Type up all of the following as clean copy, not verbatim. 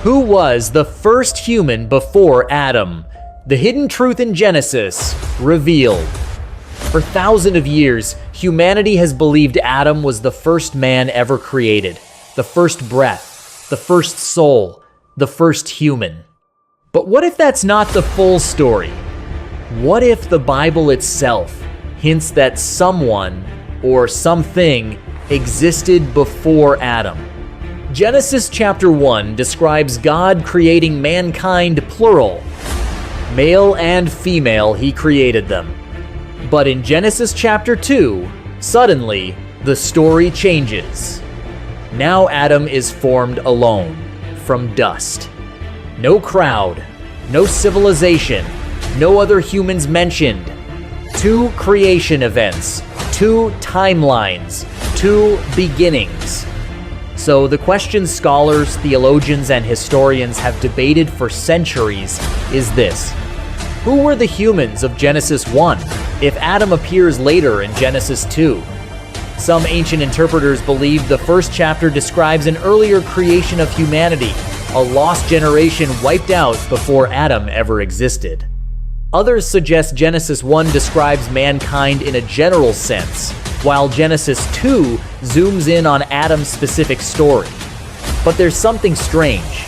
Who was the first human before Adam? The hidden truth in Genesis revealed. For thousands of years, humanity has believed Adam was the first man ever created, the first breath, the first soul, the first human. But what if that's not the full story? What if the Bible itself hints that someone or something existed before Adam? Genesis chapter 1 describes God creating mankind plural. Male and female, he created them. But in Genesis chapter 2, suddenly, the story changes. Now Adam is formed alone, from dust. No crowd, no civilization, no other humans mentioned. 2 creation events, 2 timelines, 2 beginnings. So the question scholars, theologians, and historians have debated for centuries is this: who were the humans of Genesis 1 if Adam appears later in Genesis 2? Some ancient interpreters believe the first chapter describes an earlier creation of humanity, a lost generation wiped out before Adam ever existed. Others suggest Genesis 1 describes mankind in a general sense, while Genesis 2 zooms in on Adam's specific story. But there's something strange.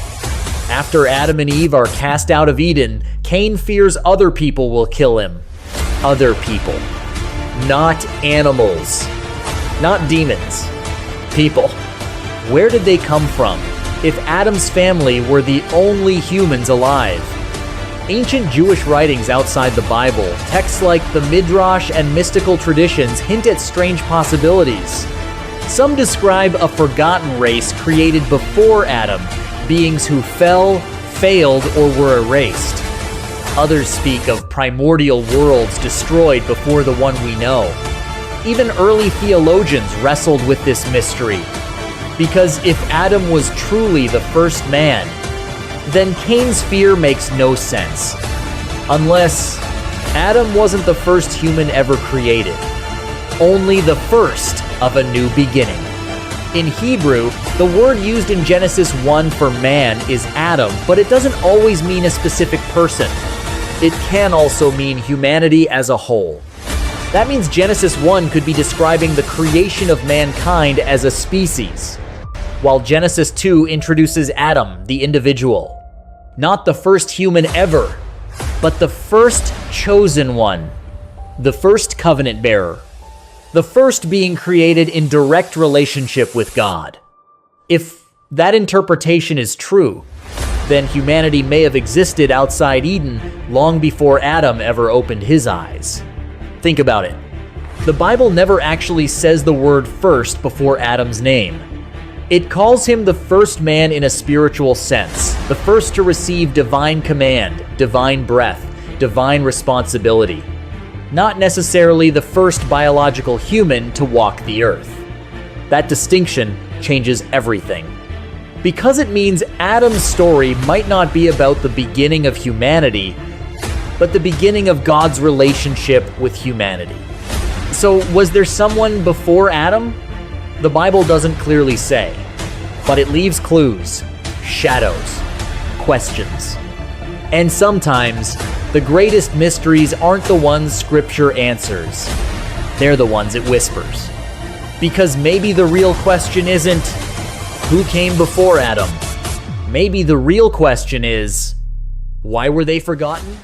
After Adam and Eve are cast out of Eden, Cain fears other people will kill him. Other people. Not animals. Not demons. People. Where did they come from if Adam's family were the only humans alive? Ancient Jewish writings outside the Bible, texts like the Midrash and mystical traditions hint at strange possibilities. Some describe a forgotten race created before Adam, beings who fell, failed, or were erased. Others speak of primordial worlds destroyed before the one we know. Even early theologians wrestled with this mystery, because if Adam was truly the first man, then Cain's fear makes no sense. Unless Adam wasn't the first human ever created, only the first of a new beginning. In Hebrew, the word used in Genesis 1 for man is Adam, but it doesn't always mean a specific person. It can also mean humanity as a whole. That means Genesis 1 could be describing the creation of mankind as a species, while Genesis 2 introduces Adam, the individual. Not the first human ever, but the first chosen one, the first covenant bearer, the first being created in direct relationship with God. If that interpretation is true, then humanity may have existed outside Eden long before Adam ever opened his eyes. Think about it. The Bible never actually says the word first before Adam's name. It calls him the first man in a spiritual sense, the first to receive divine command, divine breath, divine responsibility. Not necessarily the first biological human to walk the earth. That distinction changes everything. Because it means Adam's story might not be about the beginning of humanity, but the beginning of God's relationship with humanity. So, was there someone before Adam? The Bible doesn't clearly say, but it leaves clues, shadows, questions. And sometimes, the greatest mysteries aren't the ones Scripture answers. They're the ones it whispers. Because maybe the real question isn't, who came before Adam? Maybe the real question is, why were they forgotten?